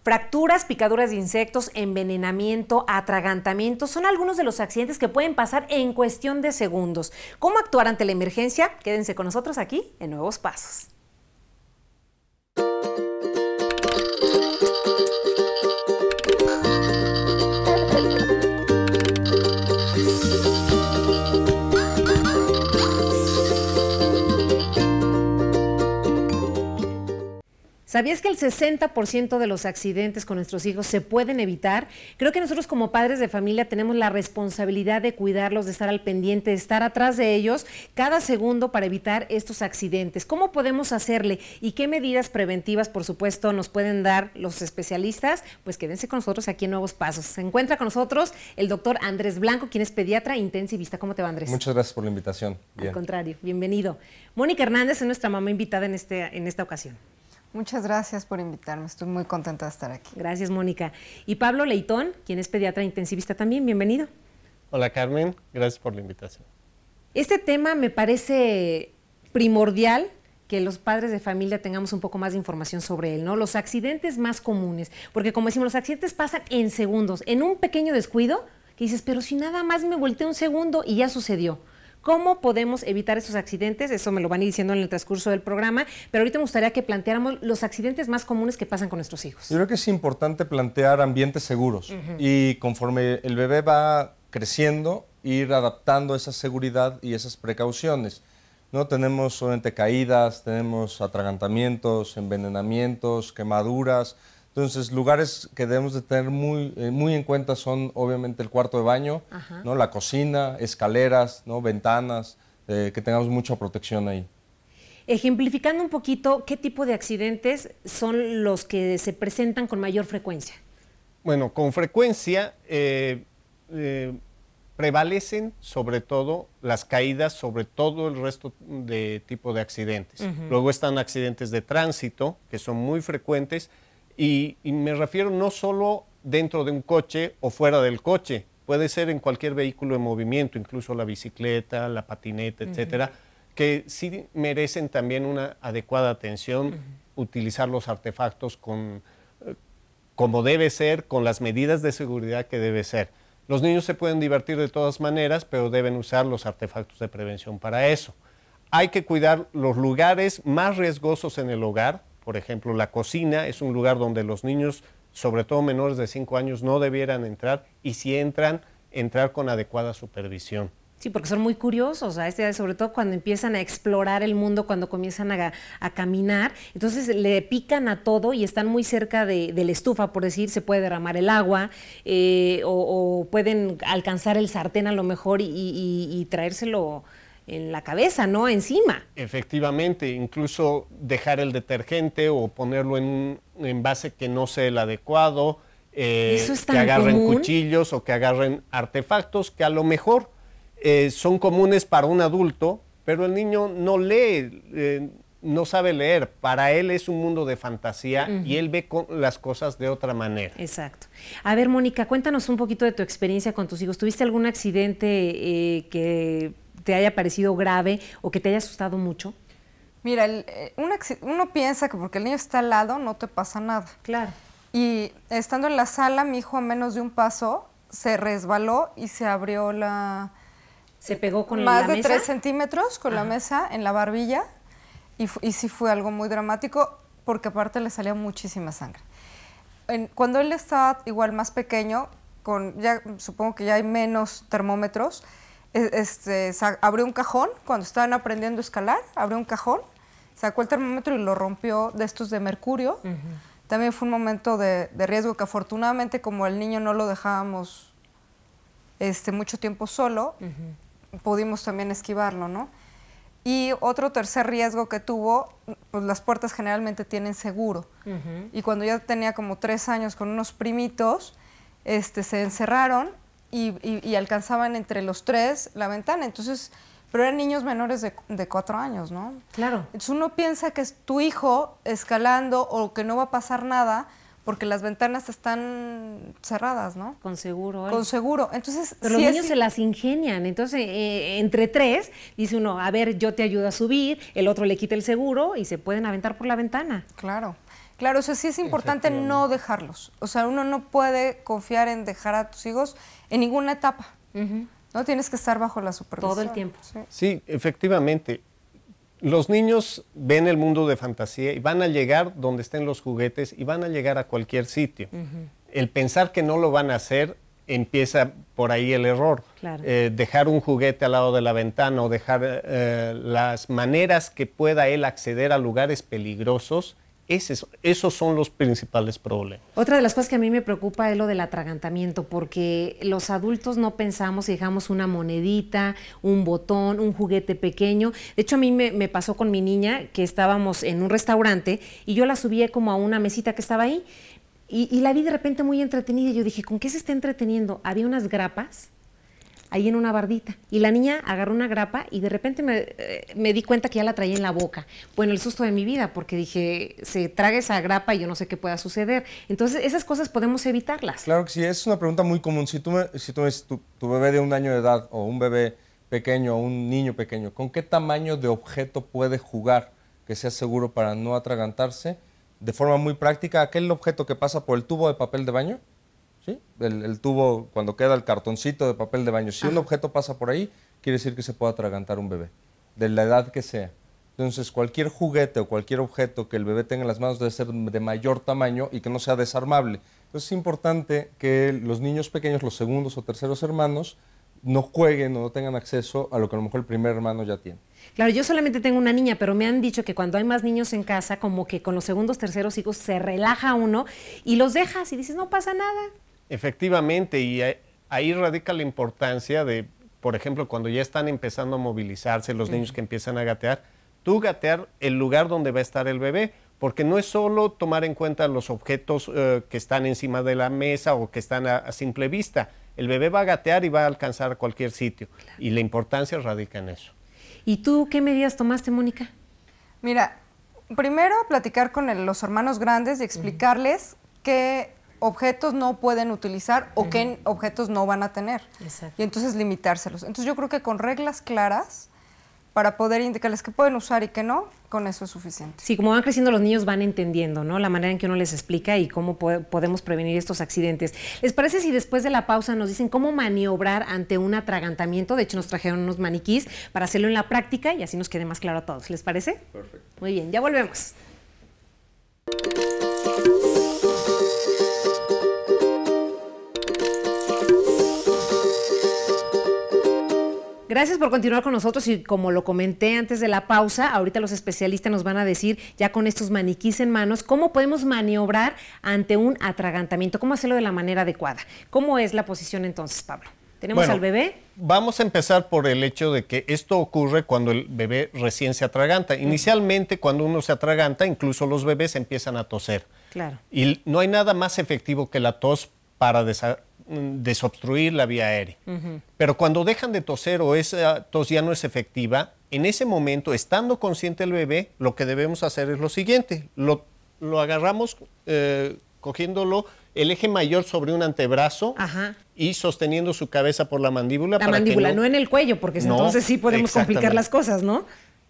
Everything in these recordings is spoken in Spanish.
Fracturas, picaduras de insectos, envenenamiento, atragantamiento son algunos de los accidentes que pueden pasar en cuestión de segundos. ¿Cómo actuar ante la emergencia? Quédense con nosotros aquí en Nuevos Pasos. ¿Sabías que el 60% de los accidentes con nuestros hijos se pueden evitar? Creo que nosotros como padres de familia tenemos la responsabilidad de cuidarlos, de estar al pendiente, de estar atrás de ellos cada segundo para evitar estos accidentes. ¿Cómo podemos hacerle? ¿Y qué medidas preventivas, por supuesto, nos pueden dar los especialistas? Pues quédense con nosotros aquí en Nuevos Pasos. Se encuentra con nosotros el doctor Andrés Blanco, quien es pediatra intensivista. ¿Cómo te va, Andrés? Muchas gracias por la invitación. Bien. Al contrario, bienvenido. Mónica Hernández es nuestra mamá invitada en esta ocasión. Muchas gracias por invitarme, estoy muy contenta de estar aquí. Gracias, Mónica. Y Pablo Leitón, quien es pediatra intensivista también, bienvenido. Hola, Carmen, gracias por la invitación. Este tema me parece primordial que los padres de familia tengamos un poco más de información sobre él, ¿no? Los accidentes más comunes, porque como decimos, los accidentes pasan en segundos, en un pequeño descuido, que dices, pero si nada más me volteé un segundo y ya sucedió. ¿Cómo podemos evitar esos accidentes? Eso me lo van a ir diciendo en el transcurso del programa, pero ahorita me gustaría que planteáramos los accidentes más comunes que pasan con nuestros hijos. Yo creo que es importante plantear ambientes seguros y conforme el bebé va creciendo, ir adaptando esa seguridad y esas precauciones, ¿no? Tenemos obviamente caídas, tenemos atragantamientos, envenenamientos, quemaduras. Entonces, lugares que debemos de tener muy en cuenta son obviamente el cuarto de baño, ¿no? La cocina, escaleras, ¿no? Ventanas, que tengamos mucha protección ahí. Ejemplificando un poquito, ¿qué tipo de accidentes son los que se presentan con mayor frecuencia? Bueno, con frecuencia prevalecen sobre todo las caídas sobre todo el resto de tipo de accidentes. Luego están accidentes de tránsito, que son muy frecuentes, y me refiero no solo dentro de un coche o fuera del coche, puede ser en cualquier vehículo en movimiento, incluso la bicicleta, la patineta, etcétera, que sí merecen también una adecuada atención, utilizar los artefactos como debe ser, con las medidas de seguridad que debe ser. Los niños se pueden divertir de todas maneras, pero deben usar los artefactos de prevención para eso. Hay que cuidar los lugares más riesgosos en el hogar. Por ejemplo, la cocina es un lugar donde los niños, sobre todo menores de 5 años, no debieran entrar, y si entran, entrar con adecuada supervisión. Sí, porque son muy curiosos, sobre todo cuando empiezan a explorar el mundo, cuando comienzan a caminar, entonces le pican a todo y están muy cerca de la estufa, por decir, se puede derramar el agua, o pueden alcanzar el sartén a lo mejor y traérselo en la cabeza, ¿no? Encima. Efectivamente, incluso dejar el detergente o ponerlo en un envase que no sea el adecuado, ¿Eso es tan que agarren común? Cuchillos o que agarren artefactos que a lo mejor son comunes para un adulto, pero el niño no lee, no sabe leer. Para él es un mundo de fantasía y él ve las cosas de otra manera. Exacto. A ver, Mónica, cuéntanos un poquito de tu experiencia con tus hijos. ¿Tuviste algún accidente que te haya parecido grave o que te haya asustado mucho? Mira, uno piensa que porque el niño está al lado no te pasa nada. Claro. Y estando en la sala, mi hijo a menos de un paso se resbaló y se abrió la... ¿Se pegó con la mesa? Más de 3 centímetros con la mesa en la barbilla, y sí fue algo muy dramático porque aparte le salía muchísima sangre. Cuando él estaba igual más pequeño, ya supongo que ya hay menos termómetros, abrió un cajón, cuando estaban aprendiendo a escalar, abrió un cajón, sacó el termómetro y lo rompió, de estos de mercurio. También fue un momento de riesgo que afortunadamente, como el niño no lo dejábamos mucho tiempo solo, pudimos también esquivarlo, ¿no? Y otro tercer riesgo que tuvo, pues las puertas generalmente tienen seguro. Y cuando ya tenía como 3 años con unos primitos, se encerraron y alcanzaban entre los 3 la ventana. Entonces, pero eran niños menores de 4 años, ¿no? Claro. Entonces uno piensa que es tu hijo escalando o que no va a pasar nada porque las ventanas están cerradas, ¿no? Con seguro. Con seguro. Entonces, pero los niños se las ingenian. Entonces, entre 3, dice uno, a ver, yo te ayudo a subir, el otro le quita el seguro y se pueden aventar por la ventana. Claro. Claro, o sea, sí es importante no dejarlos. O sea, uno no puede confiar en dejar a tus hijos en ninguna etapa. No tienes que estar bajo la supervisión. Todo el tiempo. Sí, efectivamente. Los niños ven el mundo de fantasía y van a llegar donde estén los juguetes y van a llegar a cualquier sitio. El pensar que no lo van a hacer, empieza por ahí el error. Claro. Dejar un juguete al lado de la ventana o dejar las maneras que pueda él acceder a lugares peligrosos, esos son los principales problemas. Otra de las cosas que a mí me preocupa es lo del atragantamiento, porque los adultos no pensamos y dejamos una monedita, un botón, un juguete pequeño. De hecho, a mí me pasó con mi niña, que estábamos en un restaurante y yo la subí como a una mesita que estaba ahí y la vi de repente muy entretenida y yo dije, ¿con qué se está entreteniendo? Había unas grapas ahí en una bardita. Y la niña agarró una grapa y de repente me di cuenta que ya la traía en la boca. Bueno, el susto de mi vida, porque dije, se traga esa grapa y yo no sé qué pueda suceder. Entonces, esas cosas podemos evitarlas. Claro que sí, es una pregunta muy común. Si tú ves tu bebé de 1 año de edad o un bebé pequeño o un niño pequeño, ¿con qué tamaño de objeto puede jugar que sea seguro para no atragantarse? De forma muy práctica, aquel objeto que pasa por el tubo de papel de baño, ¿sí? El tubo, cuando queda el cartoncito de papel de baño, si un objeto pasa por ahí, quiere decir que se puede atragantar un bebé, de la edad que sea. Entonces, cualquier juguete o cualquier objeto que el bebé tenga en las manos debe ser de mayor tamaño y que no sea desarmable. Entonces, es importante que los niños pequeños, los segundos o terceros hermanos, no jueguen o no tengan acceso a lo que a lo mejor el primer hermano ya tiene. Claro, yo solamente tengo una niña, pero me han dicho que cuando hay más niños en casa, como que con los segundos, terceros hijos se relaja uno y los dejas y dices, no pasa nada. Efectivamente, y ahí radica la importancia de, por ejemplo, cuando ya están empezando a movilizarse los niños que empiezan a gatear, tú gatear el lugar donde va a estar el bebé, porque no es solo tomar en cuenta los objetos que están encima de la mesa o que están a simple vista. El bebé va a gatear y va a alcanzar cualquier sitio, y la importancia radica en eso. ¿Y tú qué medidas tomaste, Mónica? Mira, primero platicar con los hermanos grandes y explicarles qué objetos no pueden utilizar o qué objetos no van a tener. Exacto. Y entonces limitárselos. Entonces yo creo que con reglas claras, para poder indicarles qué pueden usar y qué no, con eso es suficiente. Sí, como van creciendo los niños van entendiendo, ¿no? La manera en que uno les explica y cómo podemos prevenir estos accidentes. ¿Les parece si después de la pausa nos dicen cómo maniobrar ante un atragantamiento? De hecho, nos trajeron unos maniquís para hacerlo en la práctica y así nos quede más claro a todos. ¿Les parece? Perfecto. Muy bien, ya volvemos. Gracias por continuar con nosotros y como lo comenté antes de la pausa, ahorita los especialistas nos van a decir, ya con estos maniquís en manos, cómo podemos maniobrar ante un atragantamiento, cómo hacerlo de la manera adecuada. ¿Cómo es la posición entonces, Pablo? ¿Tenemos al bebé? Vamos a empezar por el hecho de que esto ocurre cuando el bebé recién se atraganta. Inicialmente, cuando uno se atraganta, incluso los bebés empiezan a toser. Claro. Y no hay nada más efectivo que la tos para desobstruir la vía aérea. Pero cuando dejan de toser o esa tos ya no es efectiva, en ese momento, estando consciente el bebé, lo que debemos hacer es lo siguiente. Lo agarramos cogiéndolo el eje mayor sobre un antebrazo y sosteniendo su cabeza por la mandíbula. La mandíbula, no en el cuello, porque entonces sí podemos complicar las cosas, ¿no?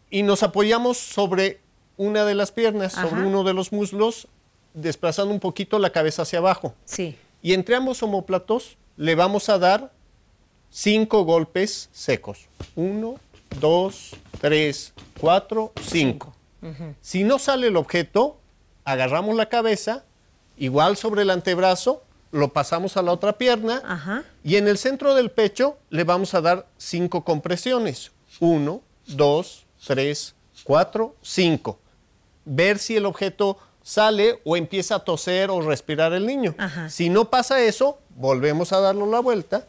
Y nos apoyamos sobre una de las piernas, sobre uno de los muslos, desplazando un poquito la cabeza hacia abajo. Sí. Y entre ambos omóplatos le vamos a dar 5 golpes secos. 1, 2, 3, 4, 5. Si no sale el objeto, agarramos la cabeza, igual sobre el antebrazo, lo pasamos a la otra pierna y en el centro del pecho le vamos a dar 5 compresiones. 1, 2, 3, 4, 5. Ver si el objeto sale o empieza a toser o respirar el niño. Si no pasa eso, volvemos a darlo la vuelta.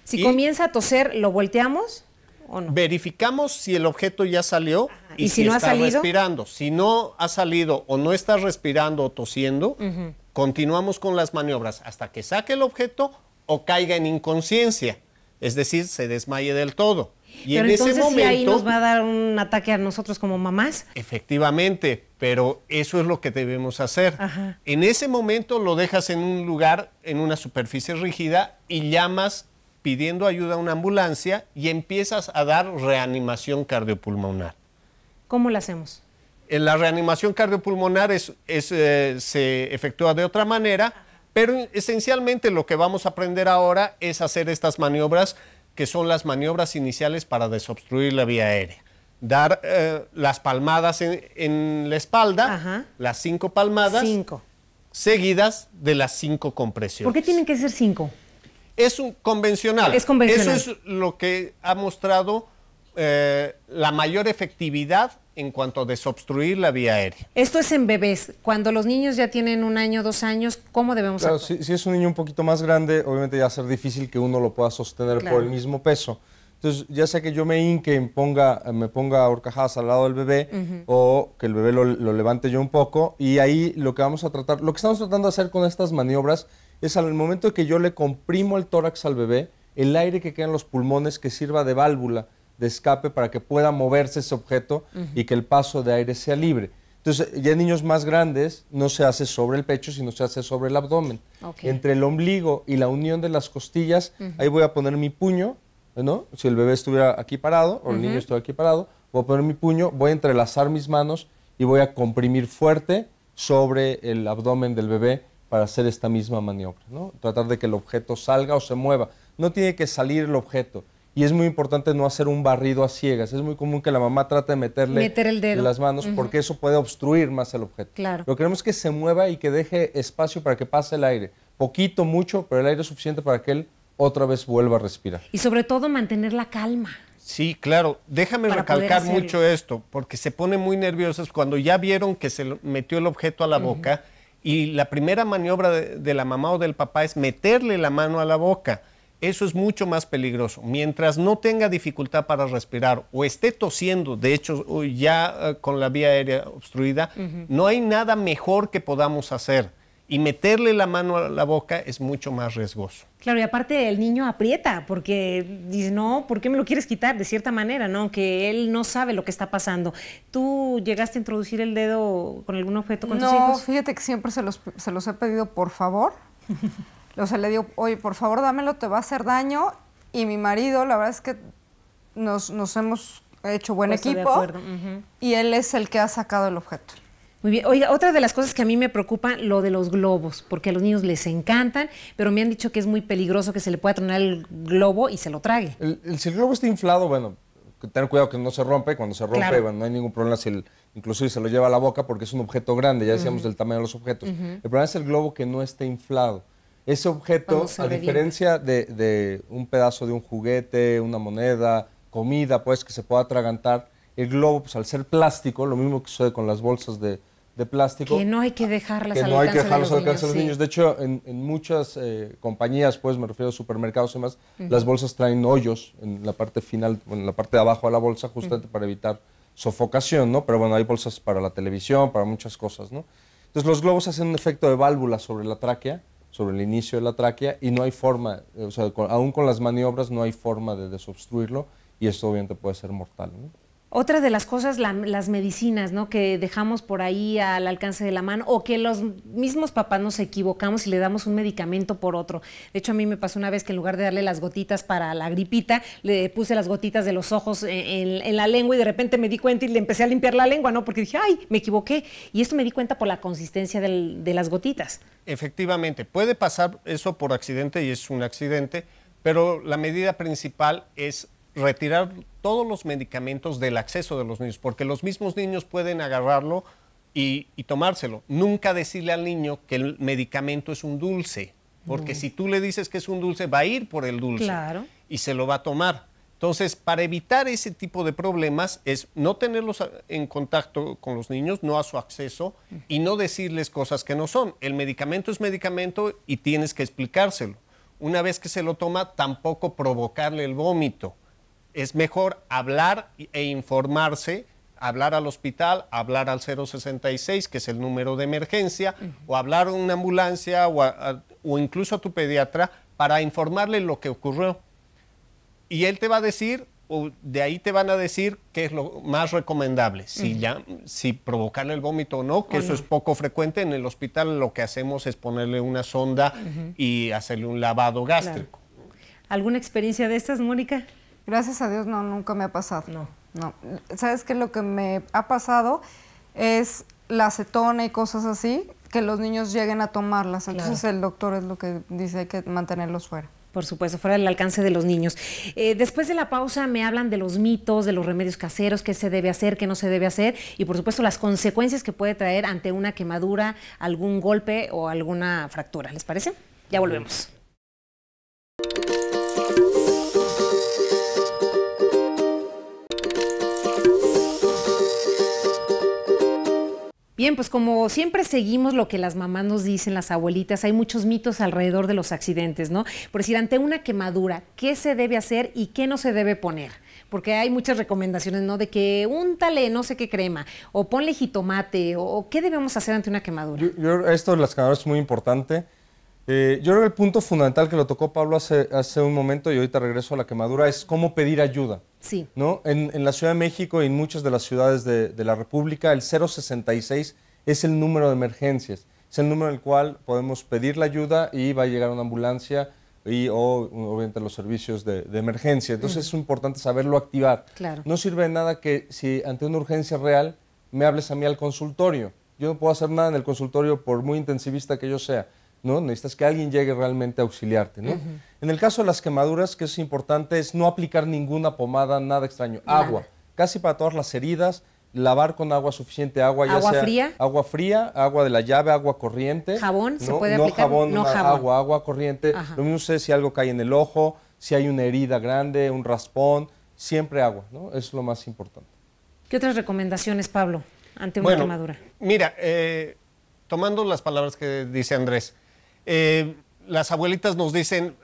Si comienza a toser, ¿lo volteamos o no? Verificamos si el objeto ya salió y si no está ha salido, respirando. Si no ha salido o no está respirando o tosiendo, continuamos con las maniobras hasta que saque el objeto o caiga en inconsciencia, es decir, se desmaye del todo. Y pero en entonces ese momento, sí ahí nos va a dar un ataque a nosotros como mamás. Efectivamente, pero eso es lo que debemos hacer. En ese momento lo dejas en un lugar, en una superficie rígida y llamas pidiendo ayuda a una ambulancia y empiezas a dar reanimación cardiopulmonar. ¿Cómo lo hacemos? La reanimación cardiopulmonar se efectúa de otra manera, pero esencialmente lo que vamos a aprender ahora es hacer estas maniobras, que son las maniobras iniciales para desobstruir la vía aérea. Dar las palmadas en la espalda, Ajá. las 5 palmadas, 5. seguidas de las 5 compresiones. ¿Por qué tienen que ser 5? Es un convencional. Es convencional. Eso es lo que ha mostrado la mayor efectividad en cuanto a desobstruir la vía aérea. Esto es en bebés. Cuando los niños ya tienen 1 año, 2 años, ¿cómo debemos Claro, actuar? si es un niño un poquito más grande, obviamente ya va a ser difícil que uno lo pueda sostener Claro. por el mismo peso. Entonces, ya sea que yo me hinque, me ponga horcajadas al lado del bebé, o que el bebé lo levante yo un poco, y ahí lo que vamos a tratar, lo que estamos tratando de hacer con estas maniobras es al momento de que yo le comprimo el tórax al bebé, el aire que queda en los pulmones que sirva de válvula de escape para que pueda moverse ese objeto y que el paso de aire sea libre. Entonces, ya en niños más grandes no se hace sobre el pecho, sino se hace sobre el abdomen. Ok. Entre el ombligo y la unión de las costillas, ahí voy a poner mi puño, ¿no? Si el bebé estuviera aquí parado o el niño estuviera aquí parado, voy a poner mi puño, voy a entrelazar mis manos y voy a comprimir fuerte sobre el abdomen del bebé para hacer esta misma maniobra, ¿no? Tratar de que el objeto salga o se mueva. No tiene que salir el objeto. Y es muy importante no hacer un barrido a ciegas. Es muy común que la mamá trate de Meter el dedo. las manos porque eso puede obstruir más el objeto. Claro. Lo que queremos es que se mueva y que deje espacio para que pase el aire. Poquito, mucho, pero el aire es suficiente para que él otra vez vuelva a respirar. Y sobre todo mantener la calma. Sí, claro. Déjame Para poder recalcar hacerlo. mucho esto, porque se ponen muy nerviosos cuando ya vieron que se metió el objeto a la boca, y la primera maniobra de la mamá o del papá es meterle la mano a la boca. Eso es mucho más peligroso. Mientras no tenga dificultad para respirar o esté tosiendo, de hecho ya con la vía aérea obstruida, no hay nada mejor que podamos hacer. Y meterle la mano a la boca es mucho más riesgoso. Claro, y aparte el niño aprieta porque dice, no, ¿por qué me lo quieres quitar? De cierta manera, ¿no? Que él no sabe lo que está pasando. ¿Tú llegaste a introducir el dedo con algún objeto con tus No, hijos? fíjate que siempre se los he pedido por favor. O sea, le digo, oye, por favor, dámelo, te va a hacer daño. Y mi marido, la verdad es que nos hemos hecho buen Puesto de equipo. acuerdo, ujú. Y él es el que ha sacado el objeto. Muy bien. Oiga, otra de las cosas que a mí me preocupa, lo de los globos, porque a los niños les encantan, pero me han dicho que es muy peligroso que se le pueda tronar el globo y se lo trague. Si el globo está inflado, bueno, tener cuidado que no se rompe. Cuando se rompe, Claro. bueno, no hay ningún problema si inclusive se lo lleva a la boca porque es un objeto grande, ya decíamos del tamaño de los objetos. El problema es el globo que no esté inflado. Ese objeto, Cuando se a revienta. diferencia de un pedazo de un juguete, una moneda, comida, pues, que se pueda atragantar, el globo, pues, al ser plástico, lo mismo que sucede con las bolsas de plástico, Que no hay que dejarlas que al no hay que alcance de dejarlos los al alcance de los niños, niños. sí. De hecho, en muchas compañías, pues me refiero a supermercados y demás, las bolsas traen hoyos en la parte final, en la parte de abajo de la bolsa, justamente para evitar sofocación, ¿no? Pero bueno, hay bolsas para la televisión, para muchas cosas, ¿no? Entonces los globos hacen un efecto de válvula sobre la tráquea, sobre el inicio de la tráquea, y no hay forma, o sea, aún con las maniobras no hay forma de desobstruirlo, y esto obviamente puede ser mortal, ¿no? Otra de las cosas, las medicinas, ¿no? Que dejamos por ahí al alcance de la mano, o que los mismos papás nos equivocamos y le damos un medicamento por otro. De hecho, a mí me pasó una vez que en lugar de darle las gotitas para la gripita, le puse las gotitas de los ojos en la lengua, y de repente me di cuenta y le empecé a limpiar la lengua, ¿no? Porque dije, ay, me equivoqué. Y esto me di cuenta por la consistencia de las gotitas. Efectivamente, puede pasar eso por accidente y es un accidente, pero la medida principal es retirar todos los medicamentos del acceso de los niños, porque los mismos niños pueden agarrarlo y tomárselo. Nunca decirle al niño que el medicamento es un dulce, porque si tú le dices que es un dulce, va a ir por el dulce Claro. y se lo va a tomar. Entonces, para evitar ese tipo de problemas es no tenerlos en contacto con los niños, no a su acceso, y no decirles cosas que no son. El medicamento es medicamento y tienes que explicárselo. Una vez que se lo toma, tampoco provocarle el vómito. Es mejor hablar e informarse, hablar al hospital, hablar al 066, que es el número de emergencia, o hablar a una ambulancia o incluso a tu pediatra para informarle lo que ocurrió. Y él te va a decir, o de ahí te van a decir qué es lo más recomendable, si provocarle el vómito o no, que eso es poco frecuente. En el hospital lo que hacemos es ponerle una sonda y hacerle un lavado gástrico. Claro. ¿Alguna experiencia de estas, Mónica? Gracias a Dios, no, nunca me ha pasado. No. No. ¿Sabes qué? Lo que me ha pasado es la acetona y cosas así, que los niños lleguen a tomarlas. Entonces el doctor es lo que dice, hay que mantenerlos fuera. Por supuesto, fuera del alcance de los niños. Después de la pausa me hablan de los mitos, de los remedios caseros, qué se debe hacer, qué no se debe hacer y por supuesto las consecuencias que puede traer ante una quemadura, algún golpe o alguna fractura. ¿Les parece? Ya volvemos. Bien, pues como siempre seguimos lo que las mamás nos dicen, las abuelitas, hay muchos mitos alrededor de los accidentes, ¿no? Por decir, ante una quemadura, ¿qué se debe hacer y qué no se debe poner? Porque hay muchas recomendaciones, ¿no? De que úntale no sé qué crema, o ponle jitomate, o ¿qué debemos hacer ante una quemadura? Esto de las quemaduras es muy importante. Yo creo que el punto fundamental que lo tocó Pablo hace un momento, y ahorita regreso a la quemadura, es cómo pedir ayuda. Sí. ¿No? En la Ciudad de México y en muchas de las ciudades de la República, el 066 es el número de emergencias. Es el número en el cual podemos pedir la ayuda y va a llegar una ambulancia o obviamente los servicios de emergencia. Entonces es importante saberlo activar. Claro. No sirve de nada que si ante una urgencia real me hables a mí al consultorio. Yo no puedo hacer nada en el consultorio por muy intensivista que yo sea. ¿No? Necesitas que alguien llegue realmente a auxiliarte, ¿no? En el caso de las quemaduras, que es importante, es no aplicar ninguna pomada, nada extraño. Agua, casi para todas las heridas, lavar con agua suficiente, agua, ya ¿Agua sea fría? agua fría, agua de la llave, agua corriente. ¿Jabón se puede no aplicar? Jabón, No una jabón. agua corriente. Ajá. Lo mismo sé si algo cae en el ojo, si hay una herida grande, un raspón, siempre agua, ¿no? Eso es lo más importante. ¿Qué otras recomendaciones, Pablo, ante una quemadura? Mira, tomando las palabras que dice Andrés, las abuelitas nos dicen,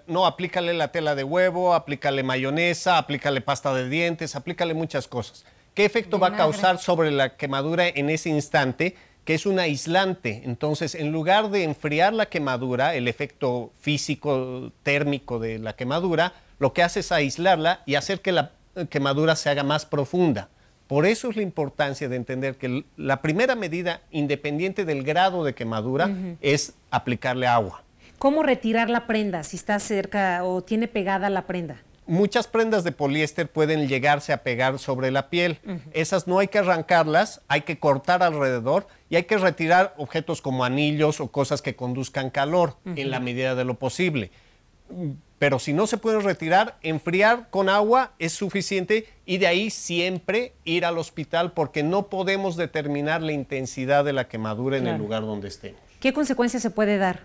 no, aplícale la tela de huevo, aplícale mayonesa, aplícale pasta de dientes, aplícale muchas cosas. ¿Qué efecto va a causar sobre la quemadura en ese instante? Que es un aislante. Entonces, en lugar de enfriar la quemadura, el efecto físico, térmico de la quemadura, lo que hace es aislarla y hacer que la quemadura se haga más profunda. Por eso es la importancia de entender que la primera medida, independiente del grado de quemadura, es aplicarle agua. ¿Cómo retirar la prenda si está cerca o tiene pegada la prenda? Muchas prendas de poliéster pueden llegarse a pegar sobre la piel. Esas no hay que arrancarlas, hay que cortar alrededor y hay que retirar objetos como anillos o cosas que conduzcan calor en la medida de lo posible. Pero si no se puede retirar, enfriar con agua es suficiente y de ahí siempre ir al hospital porque no podemos determinar la intensidad de la quemadura en el lugar donde estemos. ¿Qué consecuencias se puede dar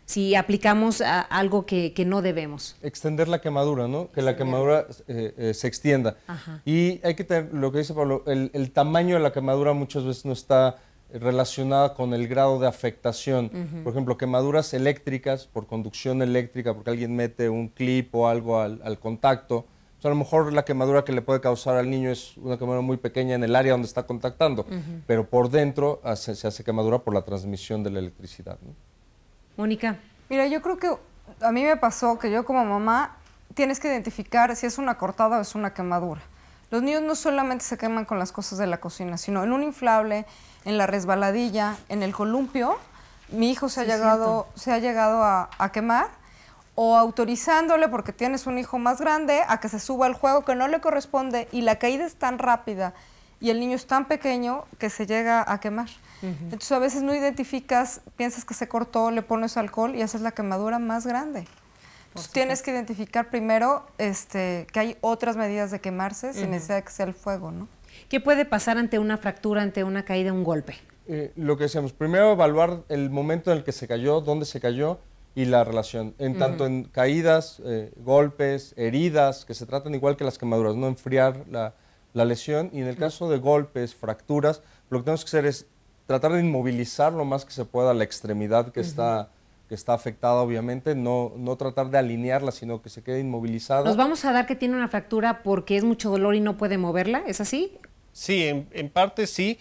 si aplicamos algo que no debemos? Extender la quemadura, ¿no? Que la quemadura se extienda. Ajá. Y hay que tener, lo que dice Pablo, el tamaño de la quemadura muchas veces no está relacionada con el grado de afectación. Por ejemplo, quemaduras eléctricas por conducción eléctrica, porque alguien mete un clip o algo al contacto. O sea, a lo mejor la quemadura que le puede causar al niño es una quemadura muy pequeña en el área donde está contactando, pero por dentro se hace quemadura por la transmisión de la electricidad, ¿no? Mónica. Mira, yo creo que a mí me pasó que yo como mamá tienes que identificar si es una cortada o es una quemadura. Los niños no solamente se queman con las cosas de la cocina, sino en un inflable, en la resbaladilla, en el columpio. Mi hijo se ha llegado a quemar, o autorizándole, porque tienes un hijo más grande, a que se suba al juego que no le corresponde y la caída es tan rápida y el niño es tan pequeño que se llega a quemar. Entonces a veces no identificas, piensas que se cortó, le pones alcohol y haces la quemadura más grande. Entonces tienes que identificar primero que hay otras medidas de quemarse sin necesidad de que sea el fuego, ¿no? ¿Qué puede pasar ante una fractura, ante una caída, un golpe? Lo que decíamos, primero evaluar el momento en el que se cayó, dónde se cayó y la relación. Tanto en caídas, golpes, heridas, que se tratan igual que las quemaduras, no enfriar la lesión. Y en el caso de golpes, fracturas, lo que tenemos que hacer es tratar de inmovilizar lo más que se pueda la extremidad que está afectada, obviamente, no tratar de alinearla, sino que se quede inmovilizada. ¿Nos vamos a dar que tiene una fractura porque es mucho dolor y no puede moverla? ¿Es así? Sí, en parte sí.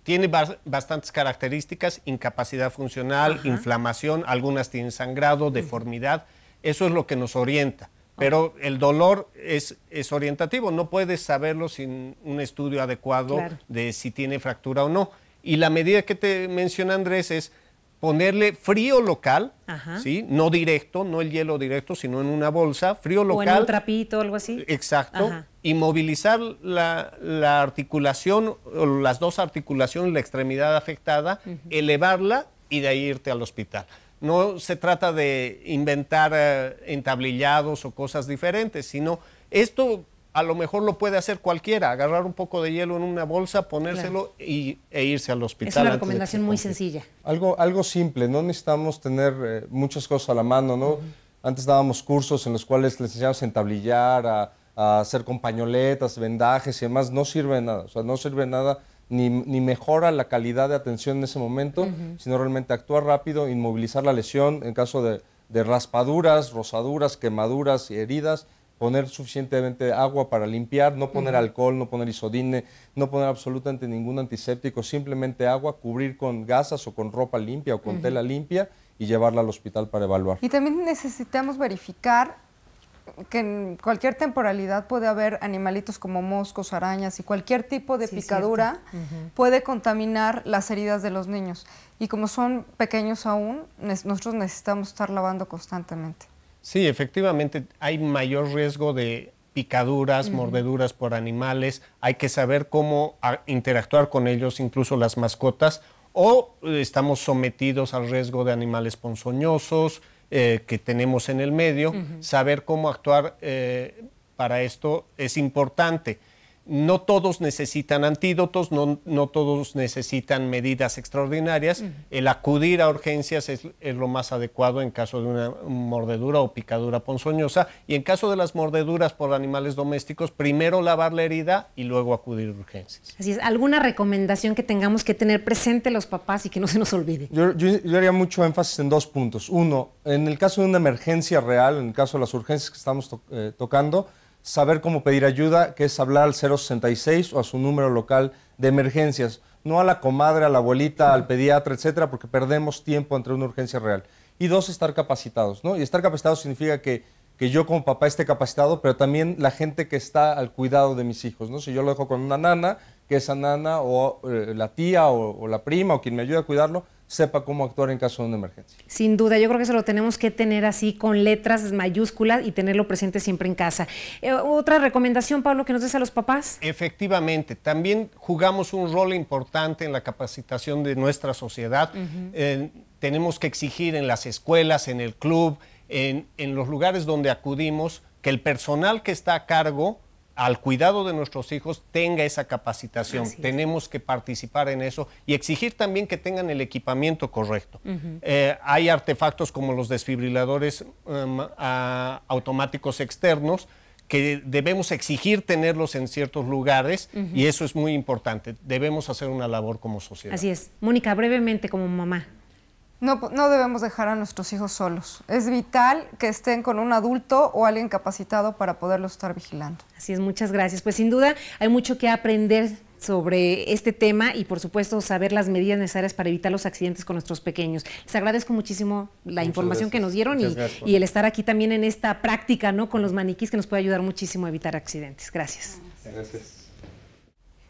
Tiene bastantes características: incapacidad funcional, inflamación, algunas tienen sangrado, deformidad. Eso es lo que nos orienta. Pero el dolor es orientativo, no puedes saberlo sin un estudio adecuado de si tiene fractura o no. Y la medida que te menciona Andrés es ponerle frío local, Ajá. ¿sí? No directo, no el hielo directo, sino en una bolsa, frío local. O en un trapito o algo así. Exacto. Ajá. Y movilizar la articulación, o las dos articulaciones, la extremidad afectada, elevarla y de ahí irte al hospital. No se trata de inventar entablillados o cosas diferentes, sino esto a lo mejor lo puede hacer cualquiera, agarrar un poco de hielo en una bolsa, ponérselo e irse al hospital. Es una recomendación muy sencilla. Algo simple, no necesitamos tener muchas cosas a la mano, ¿no? Antes dábamos cursos en los cuales les enseñábamos a entablillar, a hacer con pañoletas, vendajes y demás. No sirve de nada, o sea, no sirve de nada, ni mejora la calidad de atención en ese momento, sino realmente actuar rápido, inmovilizar la lesión en caso de raspaduras, rosaduras, quemaduras y heridas, poner suficientemente agua para limpiar, no poner alcohol, no poner isodine, no poner absolutamente ningún antiséptico, simplemente agua, cubrir con gasas o con ropa limpia o con tela limpia y llevarla al hospital para evaluar. Y también necesitamos verificar que en cualquier temporalidad puede haber animalitos como moscos, arañas y cualquier tipo de picadura puede contaminar las heridas de los niños. Y como son pequeños aún, nosotros necesitamos estar lavando constantemente. Sí, efectivamente hay mayor riesgo de picaduras, mordeduras por animales. Hay que saber cómo interactuar con ellos, incluso las mascotas, o estamos sometidos al riesgo de animales ponzoñosos que tenemos en el medio. Saber cómo actuar para esto es importante. No todos necesitan antídotos, no todos necesitan medidas extraordinarias. El acudir a urgencias es lo más adecuado en caso de una mordedura o picadura ponzoñosa. Y en caso de las mordeduras por animales domésticos, primero lavar la herida y luego acudir a urgencias. Así es. ¿Alguna recomendación que tengamos que tener presente los papás y que no se nos olvide? Yo haría mucho énfasis en 2 puntos. Uno, en el caso de una emergencia real, en el caso de las urgencias que estamos tocando, saber cómo pedir ayuda, que es hablar al 066 o a su número local de emergencias, no a la comadre, a la abuelita, al pediatra, etcétera, porque perdemos tiempo ante una urgencia real. Y 2, estar capacitados, ¿no? Y estar capacitados significa que yo como papá esté capacitado, pero también la gente que está al cuidado de mis hijos, ¿no? Si yo lo dejo con una nana, que esa nana o la tía o la prima o quien me ayude a cuidarlo, sepa cómo actuar en caso de una emergencia. Sin duda, yo creo que eso lo tenemos que tener así con letras mayúsculas y tenerlo presente siempre en casa. ¿Otra recomendación, Pablo, que nos des a los papás? Efectivamente, también jugamos un rol importante en la capacitación de nuestra sociedad. Tenemos que exigir en las escuelas, en el club, en los lugares donde acudimos, que el personal que está a cargo al cuidado de nuestros hijos tenga esa capacitación. Tenemos que participar en eso y exigir también que tengan el equipamiento correcto. Hay artefactos como los desfibriladores automáticos externos que debemos exigir tenerlos en ciertos lugares y eso es muy importante. Debemos hacer una labor como sociedad. Así es. Mónica, brevemente como mamá. No debemos dejar a nuestros hijos solos. Es vital que estén con un adulto o alguien capacitado para poderlos estar vigilando. Así es, muchas gracias. Pues sin duda hay mucho que aprender sobre este tema y por supuesto saber las medidas necesarias para evitar los accidentes con nuestros pequeños. Les agradezco muchísimo la información que nos dieron y el estar aquí también en esta práctica, ¿no?, con los maniquís, que nos puede ayudar muchísimo a evitar accidentes. Gracias. Gracias.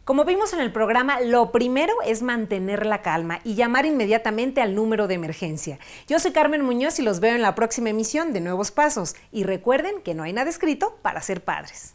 Como vimos en el programa, lo primero es mantener la calma y llamar inmediatamente al número de emergencia. Yo soy Carmen Muñoz y los veo en la próxima emisión de Nuevos Pasos. Y recuerden que no hay nada escrito para ser padres.